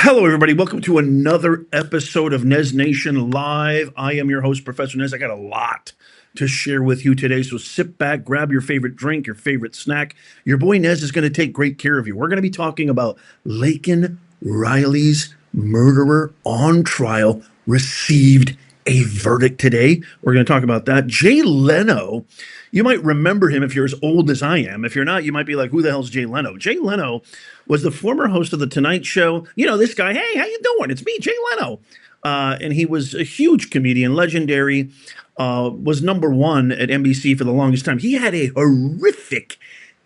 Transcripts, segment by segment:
Hello, everybody. Welcome to another episode of Nez Nation Live. I am your host, Professor Nez. I got a lot to share with you today, so sit back, grab your favorite drink, your favorite snack. Your boy Nez is going to take great care of you. We're going to be talking about Laken Riley's murderer on trial received a verdict today. We're going to talk about that. Jay Leno, you might remember him if you're as old as I am. If you're not, you might be like, who the hell's Jay Leno? Jay Leno was the former host of The Tonight Show. You know, this guy, hey, how you doing? It's me, Jay Leno. And he was a huge comedian, legendary, was number one at NBC for the longest time. He had a horrific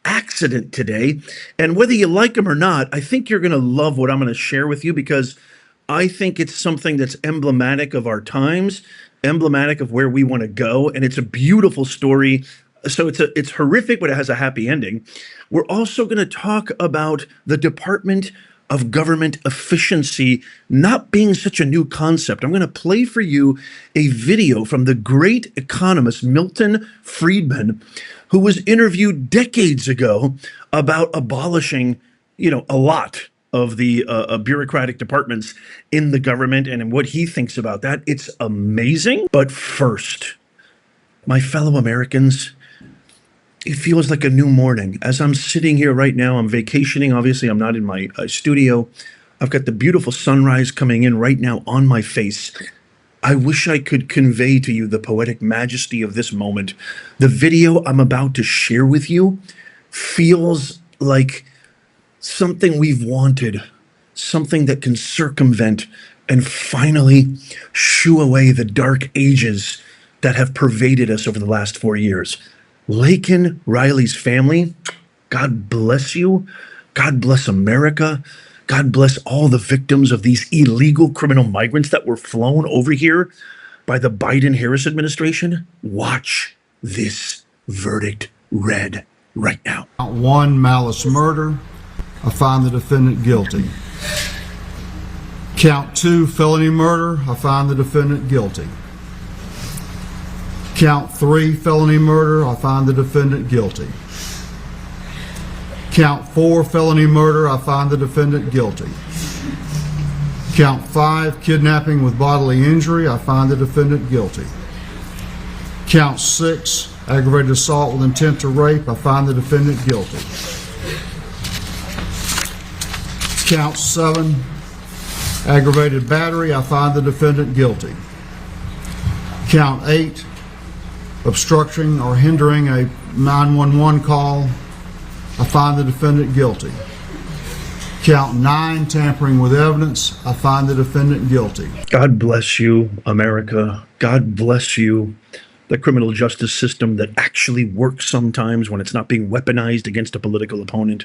accident today. And whether you like him or not, I think you're going to love what I'm going to share with you, because I think it's something that's emblematic of our times, emblematic of where we want to go. And it's a beautiful story. So it's horrific, but it has a happy ending. We're also going to talk about the Department of Government efficiency not being such a new concept. I'm going to play for you a video from the great economist Milton Friedman, who was interviewed decades ago about abolishing, a lot of the bureaucratic departments in the government and what he thinks about that. It's amazing. But first, my fellow Americans, it feels like a new morning. As I'm sitting here right now, I'm vacationing. Obviously, I'm not in my studio. I've got the beautiful sunrise coming in right now on my face. I wish I could convey to you the poetic majesty of this moment. The video I'm about to share with you feels like something we've wanted, something that can circumvent and finally shoo away the dark ages that have pervaded us over the last 4 years. Laken Riley's family, God bless you. God bless America. God bless all the victims of these illegal criminal migrants that were flown over here by the Biden-Harris administration. Watch this verdict read right now. Count 1, malice murder. I find the defendant guilty. Count 2, felony murder. I find the defendant guilty. Count 3, felony murder. I find the defendant guilty. Count 4, felony murder. I find the defendant guilty. Count 5, kidnapping with bodily injury. I find the defendant guilty. Count 6, aggravated assault with intent to rape. I find the defendant guilty. Count 7, aggravated battery. I find the defendant guilty. Count 8, obstructing or hindering a 911 call. I find the defendant guilty. Count 9, tampering with evidence. I find the defendant guilty. God bless you, America. God bless you, the criminal justice system that actually works sometimes when it's not being weaponized against a political opponent.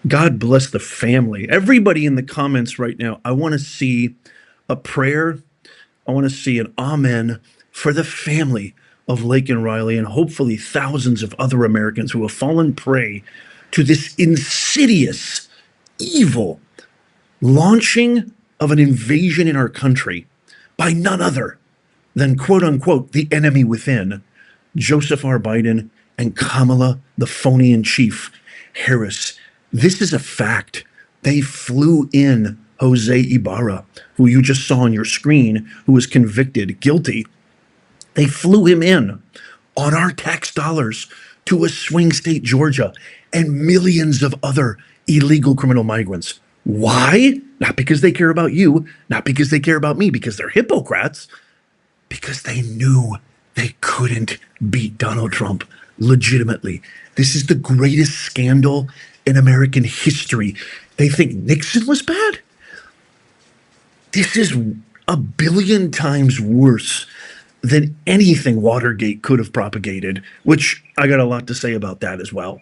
God bless the family. Everybody in the comments right now, I want to see a prayer. I want to see an amen for the family of Laken Riley and hopefully thousands of other Americans who have fallen prey to this insidious, evil launching of an invasion in our country by none other than, quote unquote, the enemy within, Joseph R. Biden and Kamala, the phony-in-chief, Harris. This is a fact. They flew in Jose Ibarra, who you just saw on your screen, who was convicted guilty. They flew him in on our tax dollars to a swing state, Georgia, and millions of other illegal criminal migrants. Why? Not because they care about you, not because they care about me, because they're hypocrites, because they knew they couldn't beat Donald Trump legitimately. This is the greatest scandal in American history. They think Nixon was bad. This is a billion times worse than anything Watergate could have propagated, which I got a lot to say about that as well.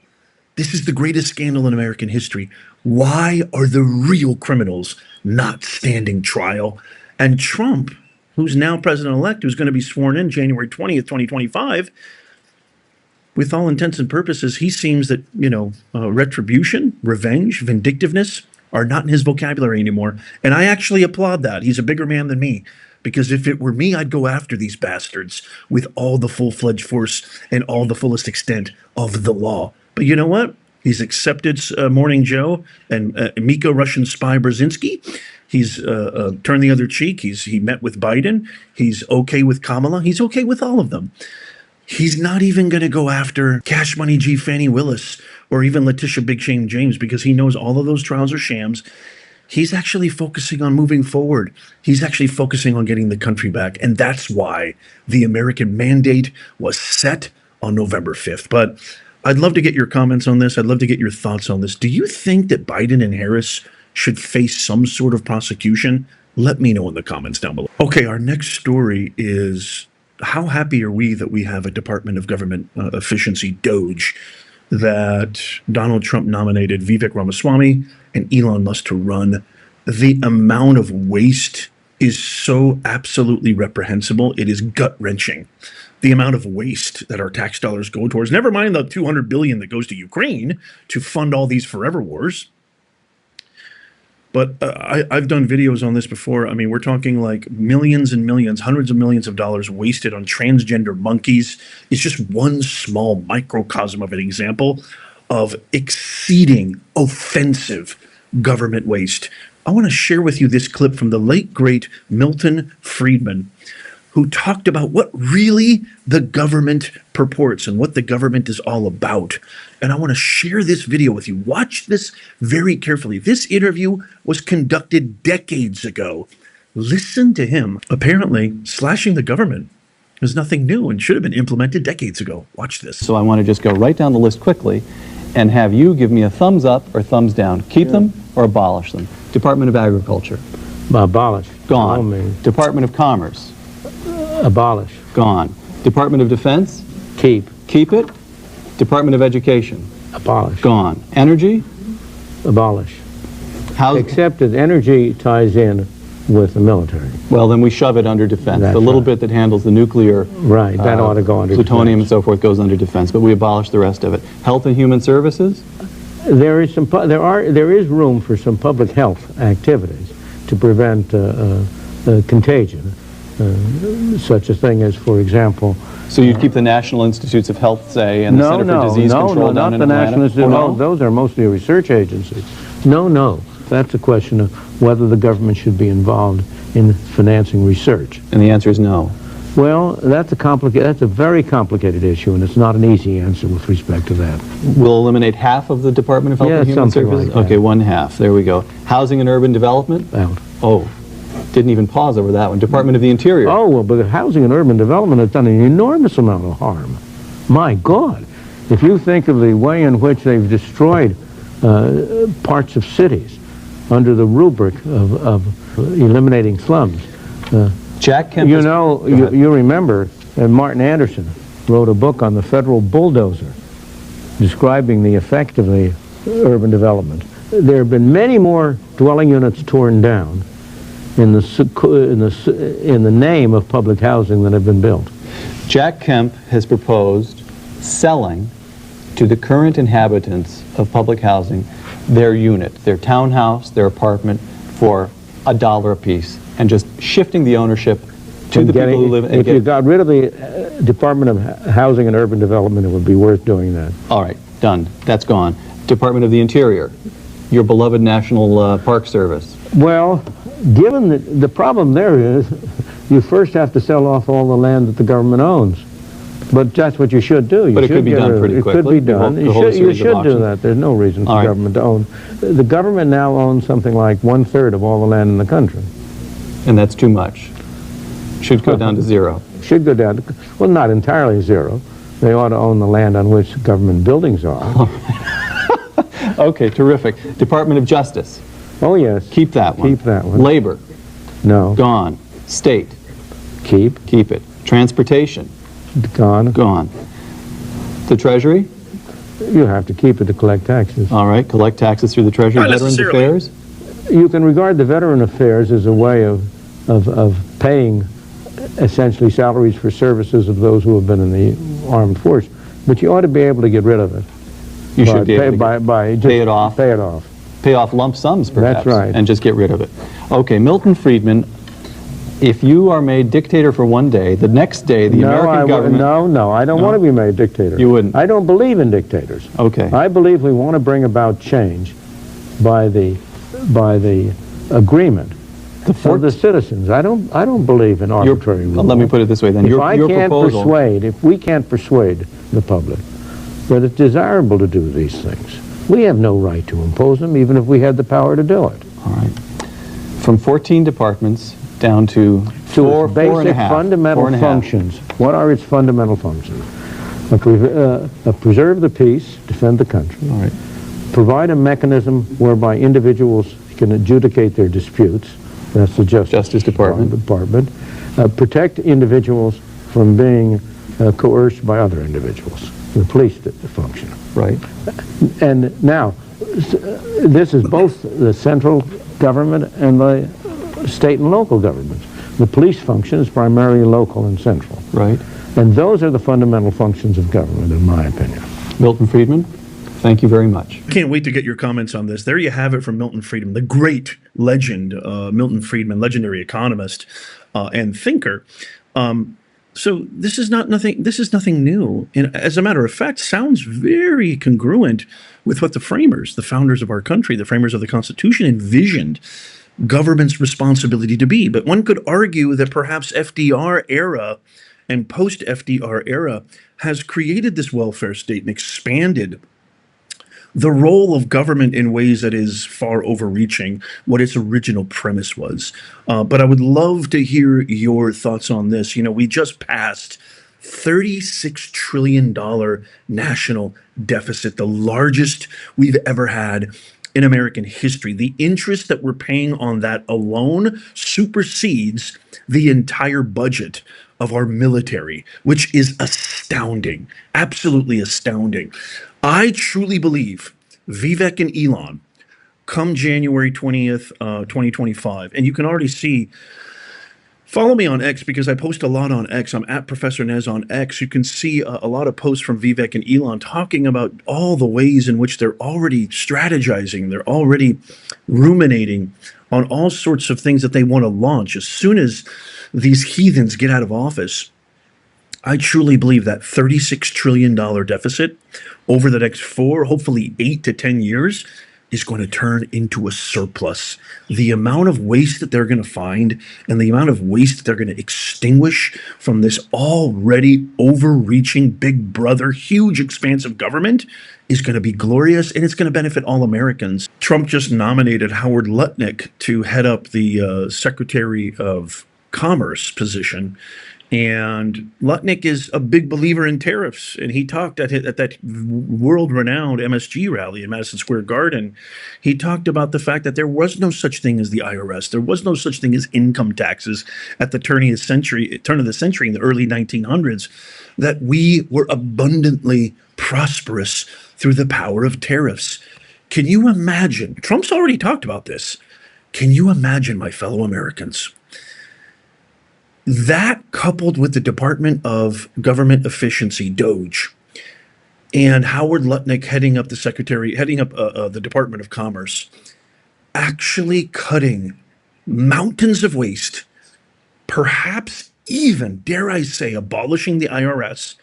This is the greatest scandal in American history. Why are the real criminals not standing trial? And Trump, who's now president-elect, who's going to be sworn in January 20th, 2025, with all intents and purposes, he seems that, retribution, revenge, vindictiveness are not in his vocabulary anymore. And I actually applaud that. He's a bigger man than me. Because if it were me, I'd go after these bastards with all the full-fledged force and all the fullest extent of the law. But you know what? He's accepted Morning Joe and Miko Russian spy Brzezinski. He's turned the other cheek. He met with Biden. He's okay with Kamala. He's okay with all of them. He's not even going to go after Cash Money G. Fannie Willis or even Letitia Big Shame James because he knows all of those trials are shams. He's actually focusing on moving forward. He's actually focusing on getting the country back. And that's why the American mandate was set on November 5th. But I'd love to get your comments on this. I'd love to get your thoughts on this. Do you think that Biden and Harris should face some sort of prosecution? Let me know in the comments down below. Okay, our next story is how happy are we that we have a Department of Government Efficiency, DOGE, that Donald Trump nominated Vivek Ramaswamy and Elon Musk to run. The amount of waste is so absolutely reprehensible. It is gut-wrenching. The amount of waste that our tax dollars go towards, never mind the $200 billion that goes to Ukraine to fund all these forever wars. But I've done videos on this before. I mean, we're talking like millions and millions, hundreds of millions of dollars wasted on transgender monkeys. It's just one small microcosm of an example of exceeding offensive government waste. I want to share with you this clip from the late, great Milton Friedman, who talked about what really the government purports and what the government is all about. And I want to share this video with you. Watch this very carefully. This interview was conducted decades ago. Listen to him. Apparently, slashing the government is nothing new and should have been implemented decades ago. Watch this. So I want to just go right down the list quickly and have you give me a thumbs up or thumbs down. Keep them or abolish them. Department of Agriculture. Abolish. Gone. Department of Commerce. Abolish. Gone. Department of Defense. Keep. Keep it. Department of Education. Abolish. Gone. Energy. Abolish. Housing. Except that energy ties in with the military. Well, then we shove it under defense. That's the little right. bit that handles the nuclear, Right, that ought to go under plutonium defense. and so forth goes under defense, but we abolish the rest of it. Health and Human Services. There is room for some public health activities to prevent contagion. Such a thing as, for example, So you'd keep the National Institutes of Health, say, and the Center for Disease Control down not in the Atlanta? National Institute. Oh, No, no? those are mostly research agencies. No. That's a question of whether the government should be involved in financing research. And the answer is no. Well, that's a very complicated issue, and it's not an easy answer with respect to that. We'll eliminate half of the Department of Health Yeah, and Human something Services? like that. Okay, one half. There we go. Housing and Urban Development? Out. Oh, didn't even pause over that one. Department of the Interior? Oh, well, but housing and urban development has done an enormous amount of harm. My God. If you think of the way in which they've destroyed parts of cities under the rubric of eliminating slums. Jack Kemp. You know, you remember Martin Anderson wrote a book on the federal bulldozer describing the effect of the urban development. There have been many more dwelling units torn down in the name of public housing that have been built. Jack Kemp has proposed selling to the current inhabitants of public housing their unit, their townhouse, their apartment for $1 a piece, and just shifting the ownership to the people who live in If you got rid of the Department of Housing and Urban Development, it would be worth doing that. All right, done. That's gone. Department of the Interior, your beloved National Park Service. Well, given that the problem there is, you first have to sell off all the land that the government owns. But that's what you should do. But it could be done pretty quickly. It could be done. The whole You series of should do auctions. that. There's no reason for All right. government to own. The government now owns something like 1/3 of all the land in the country. And that's too much. Should go down to zero. Should go down to, well, not entirely zero. They ought to own the land on which government buildings are. Okay, terrific. Department of Justice, Oh, yes. keep that one. Keep that one. Labor, No. gone. State, Keep. keep it. Transportation, Gone. gone. The Treasury, You have to keep it to collect taxes. all right, collect taxes through the Treasury. Not Veterans necessarily. Affairs, You can regard the veteran affairs as a way of paying essentially salaries for services of those who have been in the armed force. But you ought to be able to get rid of it. you should be able to just pay it off. Pay it off. pay off lump sums, perhaps. right. And just get rid of it. Okay, Milton Friedman, if you are made dictator for one day, the next day the American government... No, I don't No? want to be made dictator. You wouldn't? I don't believe in dictators. Okay. I believe we want to bring about change by the agreement of the citizens. I don't believe in arbitrary rule. Let me put it this way then. If we can't persuade the public that it's desirable to do these things, we have no right to impose them, even if we had the power to do it. All right. From 14 departments down to four and a basic half. fundamental functions. What are its fundamental functions? Preserve the peace, defend the country. All right. Provide a mechanism whereby individuals can adjudicate their disputes. That's the Justice Department. Protect individuals from being coerced by other individuals. The police did the function. Right. And now, this is both the central government and the state and local governments. The police function is primarily local and central. Right. And those are the fundamental functions of government, in my opinion. Milton Friedman, thank you very much. Can't wait to get your comments on this. There you have it from Milton Friedman, the great legend, Milton Friedman, legendary economist and thinker. So this is nothing new. And as a matter of fact, sounds very congruent with what the framers, the founders of our country, the framers of the Constitution envisioned government's responsibility to be. But one could argue that perhaps FDR era and post-FDR era has created this welfare state and expanded the role of government in ways that is far overreaching what its original premise was. But I would love to hear your thoughts on this. You know, we just passed $36 trillion national deficit, the largest we've ever had in American history. The interest that we're paying on that alone supersedes the entire budget of our military, which is astounding, absolutely astounding. I truly believe Vivek and Elon come January 20th, 2025, and you can already see, follow me on X because I post a lot on X. I'm at Professor Nez on X. You can see a lot of posts from Vivek and Elon talking about all the ways in which they're already strategizing, they're already ruminating on all sorts of things that they want to launch as soon as these heathens get out of office. I truly believe that $36 trillion deficit over the next 4, hopefully 8 to 10 years is going to turn into a surplus. The amount of waste that they're going to find and the amount of waste that they're going to extinguish from this already overreaching big brother, huge expanse of government is going to be glorious, and it's going to benefit all Americans. Trump just nominated Howard Lutnick to head up the Secretary of Commerce position. And Lutnick is a big believer in tariffs. And he talked at that world-renowned MSG rally in Madison Square Garden. He talked about the fact that there was no such thing as the IRS. There was no such thing as income taxes at the turn of the century in the early 1900s, that we were abundantly prosperous through the power of tariffs. Can you imagine? Trump's already talked about this. Can you imagine, my fellow Americans, that coupled with the Department of Government Efficiency, DOGE, and Howard Lutnick heading up the Department of Commerce, actually cutting mountains of waste, perhaps even, dare I say, abolishing the IRS,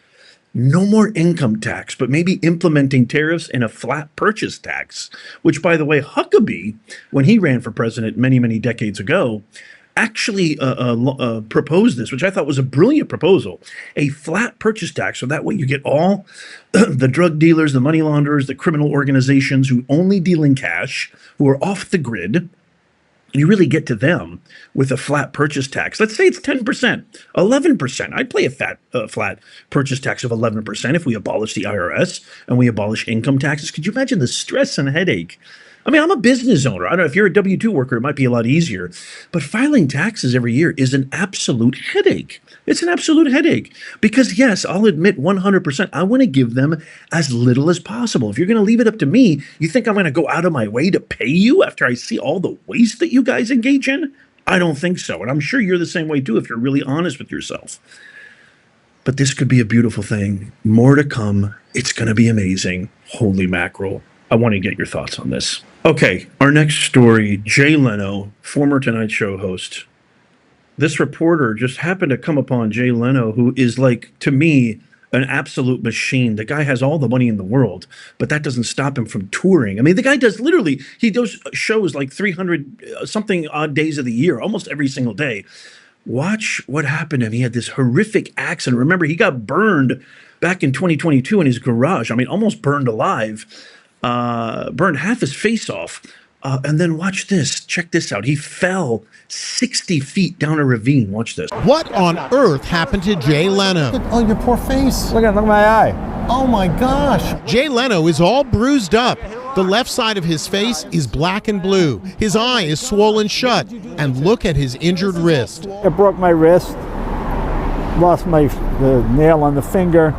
no more income tax, but maybe implementing tariffs and a flat purchase tax, which, by the way, Huckabee, when he ran for president many, many decades ago, actually proposed this, which I thought was a brilliant proposal, a flat purchase tax. So that way you get all the drug dealers, the money launderers, the criminal organizations who only deal in cash, who are off the grid. You really get to them with a flat purchase tax. Let's say it's 10%, 11%. I'd play a flat purchase tax of 11% if we abolish the IRS and we abolish income taxes. Could you imagine the stress and headache? I mean, I'm a business owner. I don't know, if you're a W-2 worker, it might be a lot easier. But filing taxes every year is an absolute headache. It's an absolute headache. Because, yes, I'll admit 100%, I want to give them as little as possible. If you're going to leave it up to me, you think I'm going to go out of my way to pay you after I see all the waste that you guys engage in? I don't think so. And I'm sure you're the same way, too, if you're really honest with yourself. But this could be a beautiful thing. More to come. It's going to be amazing. Holy mackerel. I want to get your thoughts on this. Okay, our next story, Jay Leno, former Tonight Show host. This reporter just happened to come upon Jay Leno, who is, like, to me, an absolute machine. The guy has all the money in the world, but that doesn't stop him from touring. I mean, the guy he does shows like 300 something odd days of the year, almost every single day. Watch what happened to him. He had this horrific accident. Remember, he got burned back in 2022 in his garage. I mean, almost burned alive, burned half his face off. And then watch this. Check this out. He fell 60 feet down a ravine. Watch this. What on earth happened to Jay Leno? Oh, your poor face. Look at my eye. Oh my gosh. Jay Leno is all bruised up. The left side of his face is black and blue. His eye is swollen shut. And look at his injured wrist. It broke my wrist, lost the nail on the finger,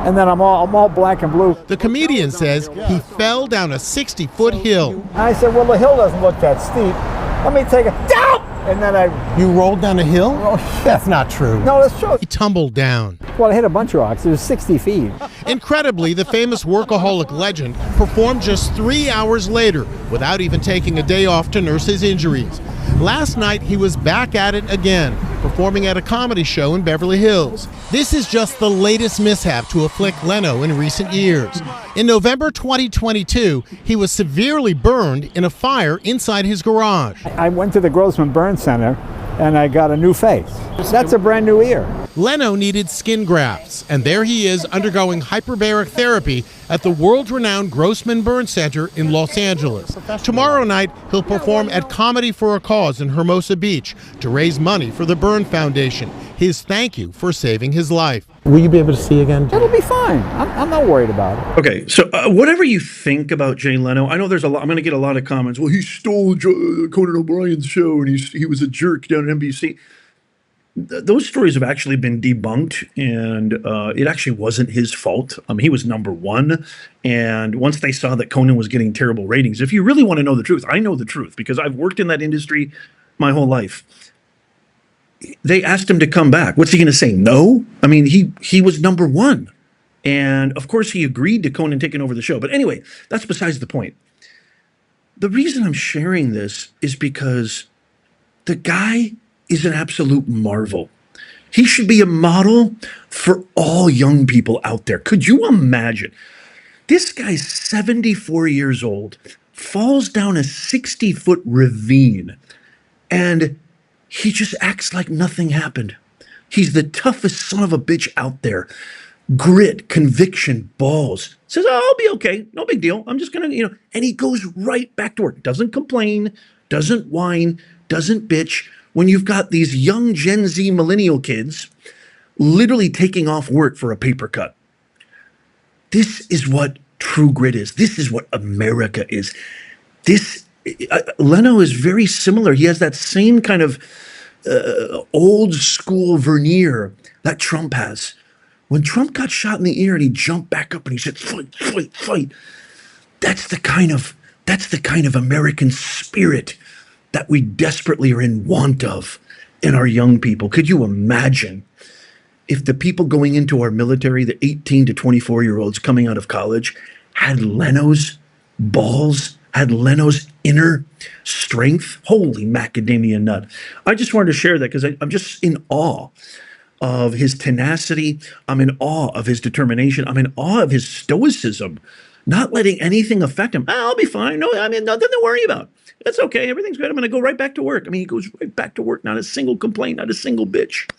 and then I'm all black and blue. The comedian says he fell down a 60-foot hill. I said, well, the hill doesn't look that steep. Let me take it down. And then You rolled down a hill? Oh, that's not true. no, let's show. He tumbled down. Well, I hit a bunch of rocks. It was 60 feet. Incredibly, the famous workaholic legend performed just 3 hours later without even taking a day off to nurse his injuries. Last night, he was back at it again, performing at a comedy show in Beverly Hills. This is just the latest mishap to afflict Leno in recent years. In November 2022, he was severely burned in a fire inside his garage. I went to the Grossman Burn Center, and I got a new face. That's a brand new ear. Leno needed skin grafts, and there he is undergoing hyperbaric therapy at the world-renowned Grossman Burn Center in Los Angeles. Tomorrow night, he'll perform at Comedy for a Cause in Hermosa Beach to raise money for the Burn Foundation, his thank you for saving his life. Will you be able to see again? It'll be fine. I'm not worried about it. Okay, so whatever you think about Jay Leno, I know there's a lot. I'm going to get a lot of comments. Well, he stole Conan O'Brien's show, and he was a jerk down at NBC. Those stories have actually been debunked, and it actually wasn't his fault. He was number one, and once they saw that Conan was getting terrible ratings, if you really want to know the truth, I know the truth because I've worked in that industry my whole life. They asked him to come back. What's he going to say? No? I mean, he was number one. And of course, he agreed to Conan taking over the show. But anyway, that's besides the point. The reason I'm sharing this is because the guy is an absolute marvel. He should be a model for all young people out there. Could you imagine? This guy's 74 years old, falls down a 60-foot ravine, and he just acts like nothing happened. He's the toughest son of a bitch out there. Grit, conviction, balls. Says, oh, I'll be okay. No big deal. I'm just going to, and he goes right back to work. Doesn't complain, doesn't whine, doesn't bitch. When you've got these young Gen Z millennial kids literally taking off work for a paper cut. This is what true grit is. This is what America is. Leno is very similar. He has that same kind of old school veneer that Trump has. When Trump got shot in the ear and he jumped back up and he said, fight, fight, fight. That's the kind of American spirit that we desperately are in want of in our young people. Could you imagine if the people going into our military, the 18 to 24-year-olds coming out of college, had Leno's balls, had Leno's inner strength? Holy macadamia nut. I just wanted to share that because I'm just in awe of his tenacity. I'm in awe of his determination. I'm in awe of his stoicism, not letting anything affect him. I'll be fine. No, nothing to worry about. It's okay. Everything's good. I'm going to go right back to work. He goes right back to work. Not a single complaint, not a single bitch.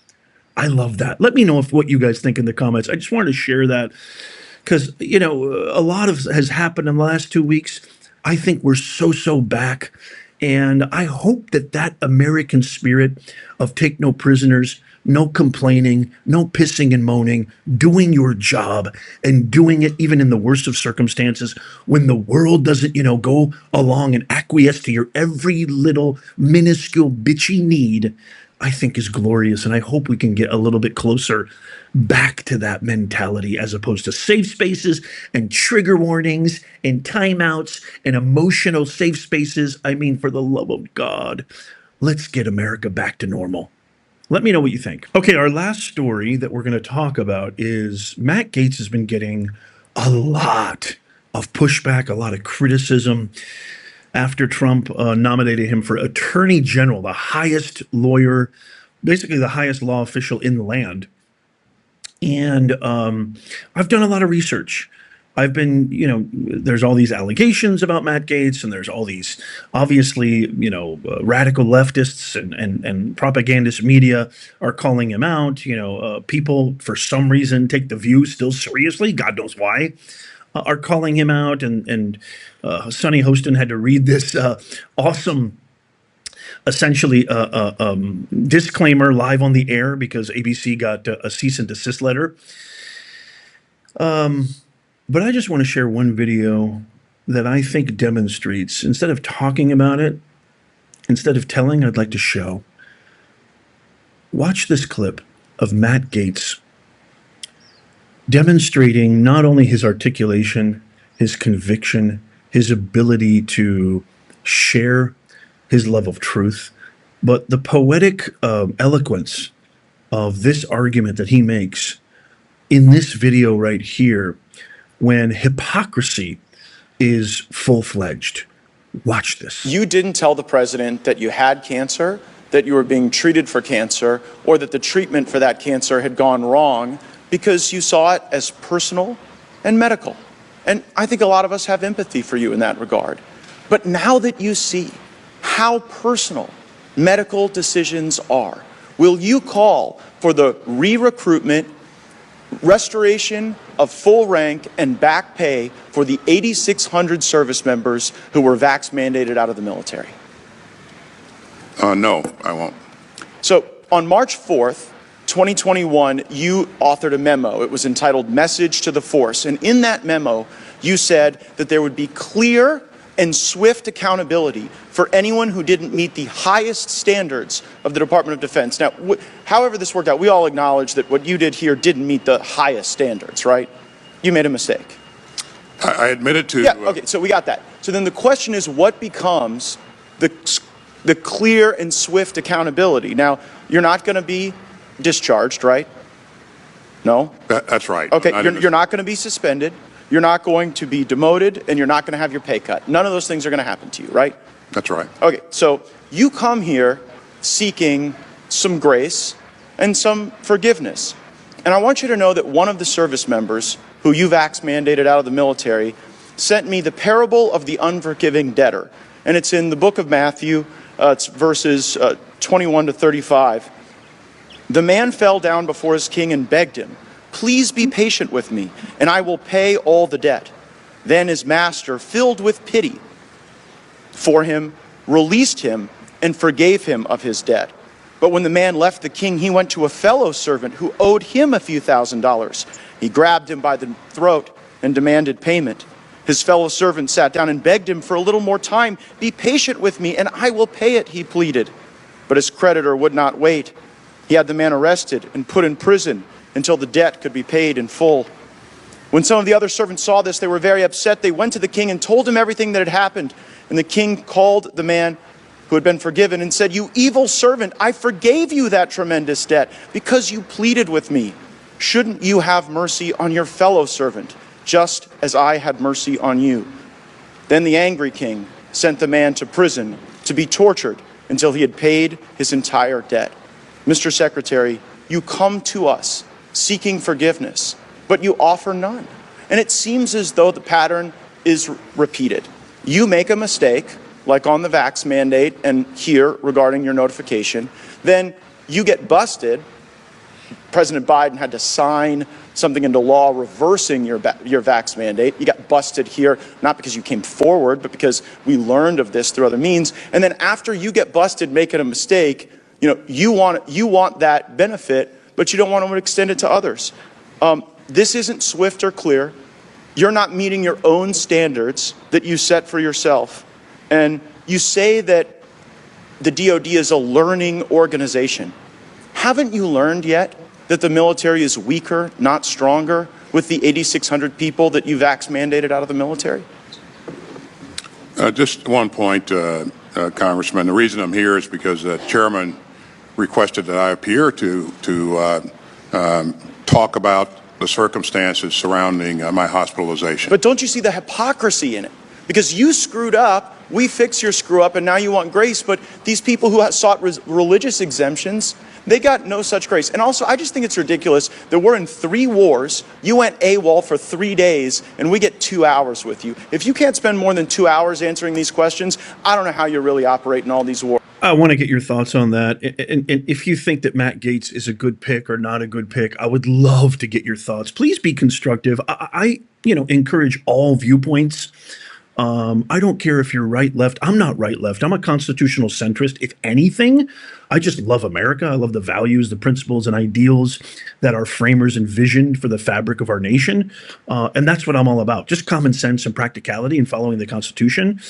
I love that. Let me know what you guys think in the comments. I just wanted to share that because, a lot has happened in the last 2 weeks. I think we're so back. And I hope that American spirit of take no prisoners, no complaining, no pissing and moaning, doing your job and doing it even in the worst of circumstances when the world doesn't, go along and acquiesce to your every little minuscule bitchy need, I think is glorious. And I hope we can get a little bit closer back to that mentality as opposed to safe spaces and trigger warnings and timeouts and emotional safe spaces. I mean, for the love of God, let's get America back to normal. Let me know what you think. Okay, our last story that we're going to talk about is Matt Gaetz has been getting a lot of pushback, a lot of criticism after Trump nominated him for Attorney General, the highest lawyer, basically the highest law official in the land. And I've done a lot of research. I've been, there's all these allegations about Matt Gaetz, and there's all these obviously, radical leftists and propagandist media are calling him out. People for some reason take The View still seriously. God knows why. Are calling him out, and Sonny Hostin had to read this awesome, essentially, disclaimer live on the air because ABC got a cease and desist letter. But I just want to share one video that I think demonstrates, instead of talking about it, instead of telling, I'd like to show. Watch this clip of Matt Gaetz demonstrating not only his articulation, his conviction, his ability to share his love of truth, but the poetic eloquence of this argument that he makes in this video right here, when hypocrisy is full-fledged. Watch this. You didn't tell the president that you had cancer, that you were being treated for cancer, or that the treatment for that cancer had gone wrong, because you saw it as personal and medical. And I think a lot of us have empathy for you in that regard. But now that you see how personal medical decisions are, will you call for the re-recruitment, restoration of full rank and back pay for the 8,600 service members who were vax mandated out of the military? No, I won't. So on March 4th, 2021, you authored a memo. It was entitled Message to the Force. And in that memo, you said that there would be clear and swift accountability for anyone who didn't meet the highest standards of the Department of Defense. Now, however this worked out, we all acknowledge that what you did here didn't meet the highest standards, right? You made a mistake. I admitted to... Yeah, okay, so we got that. So then the question is, what becomes the clear and swift accountability? Now, you're not going to be discharged, right? No? That's right. Okay, you're not going to be suspended. You're not going to be demoted, and you're not going to have your pay cut. None of those things are going to happen to you, right? That's right. Okay, so you come here seeking some grace and some forgiveness. And I want you to know that one of the service members who you vax mandated out of the military sent me the parable of the unforgiving debtor. And it's in the book of Matthew, it's verses 21 to 35. The man fell down before his king and begged him, "Please be patient with me, and I will pay all the debt." Then his master, filled with pity for him, released him and forgave him of his debt. But when the man left the king, he went to a fellow servant who owed him a few $1,000s. He grabbed him by the throat and demanded payment. His fellow servant sat down and begged him for a little more time. "Be patient with me, and I will pay it," he pleaded. But his creditor would not wait. He had the man arrested and put in prison until the debt could be paid in full. When some of the other servants saw this, they were very upset. They went to the king and told him everything that had happened. And the king called the man who had been forgiven and said, "You evil servant, I forgave you that tremendous debt because you pleaded with me. Shouldn't you have mercy on your fellow servant, just as I had mercy on you?" Then the angry king sent the man to prison to be tortured until he had paid his entire debt. Mr. Secretary, you come to us seeking forgiveness, but you offer none. And it seems as though the pattern is repeated. You make a mistake, like on the vax mandate and here regarding your notification, then you get busted. President Biden had to sign something into law reversing your vax mandate. You got busted here, not because you came forward, but because we learned of this through other means. And then after you get busted making a mistake, you want that benefit, but you don't want to extend it to others. This isn't swift or clear. You're not meeting your own standards that you set for yourself. And you say that the DOD is a learning organization. Haven't you learned yet that the military is weaker, not stronger, with the 8,600 people that you vax mandated out of the military? Just one point, Congressman. The reason I'm here is because the chairman requested that I appear to talk about the circumstances surrounding my hospitalization. But don't you see the hypocrisy in it? Because you screwed up, we fix your screw up, and now you want grace. But these people who sought religious exemptions, They got no such grace. And also, I just think it's ridiculous that we're in 3 wars. You went AWOL for 3 days, and we get 2 hours with you. If you can't spend more than 2 hours answering these questions, I don't know how you're really operating all these wars. I want to get your thoughts on that. And if you think that Matt Gaetz is a good pick or not a good pick, I would love to get your thoughts. Please be constructive. I encourage all viewpoints. I don't care if you're right, left. I'm not right, left. I'm a constitutional centrist. If anything, I just love America. I love the values, the principles, and ideals that our framers envisioned for the fabric of our nation. And that's what I'm all about. Just common sense and practicality and following the Constitution.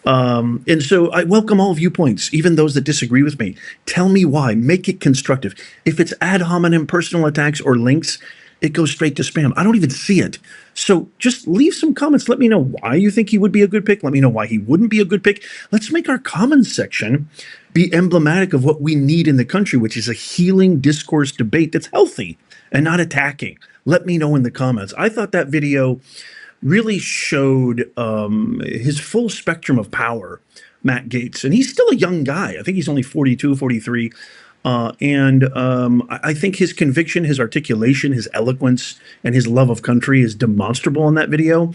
And so I welcome all viewpoints, even those that disagree with me. Tell me why. Make it constructive. If it's ad hominem personal attacks or links, it goes straight to spam. I don't even see it. So just leave some comments. Let me know why you think he would be a good pick. Let me know why he wouldn't be a good pick. Let's make our comments section be emblematic of what we need in the country, which is a healing discourse debate that's healthy and not attacking. Let me know in the comments. I thought that video really showed his full spectrum of power, Matt Gaetz. And he's still a young guy. I think he's only 42, 43. I think his conviction, his articulation, his eloquence, and his love of country is demonstrable in that video.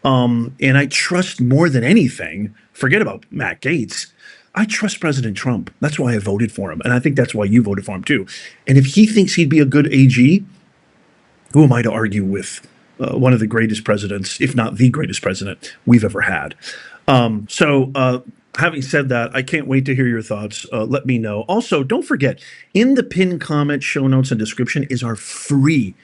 And I trust more than anything, forget about Matt Gaetz, I trust President Trump. That's why I voted for him. And I think that's why you voted for him too. And if he thinks he'd be a good AG, who am I to argue with one of the greatest presidents, if not the greatest president we've ever had? Having said that, I can't wait to hear your thoughts. Let me know. Also, don't forget, in the pinned comment, show notes, and description is our free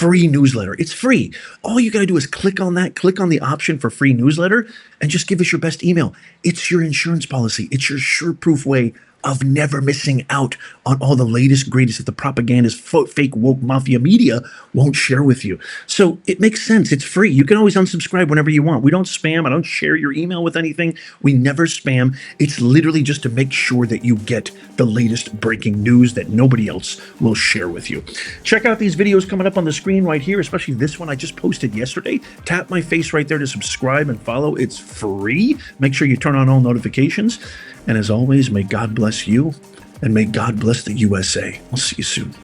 newsletter. It's free. All you got to do is click on that, click on the option for free newsletter, and just give us your best email. It's your insurance policy. It's your sure-proof way of never missing out on all the latest, greatest that the propagandist, fake woke mafia media won't share with you. So it makes sense. It's free. You can always unsubscribe whenever you want. We don't spam. I don't share your email with anything. We never spam. It's literally just to make sure that you get the latest breaking news that nobody else will share with you. Check out these videos coming up on the screen right here, especially this one I just posted yesterday. Tap my face right there to subscribe and follow. It's free. Make sure you turn on all notifications. And as always, may God bless you and may God bless the USA. I'll see you soon.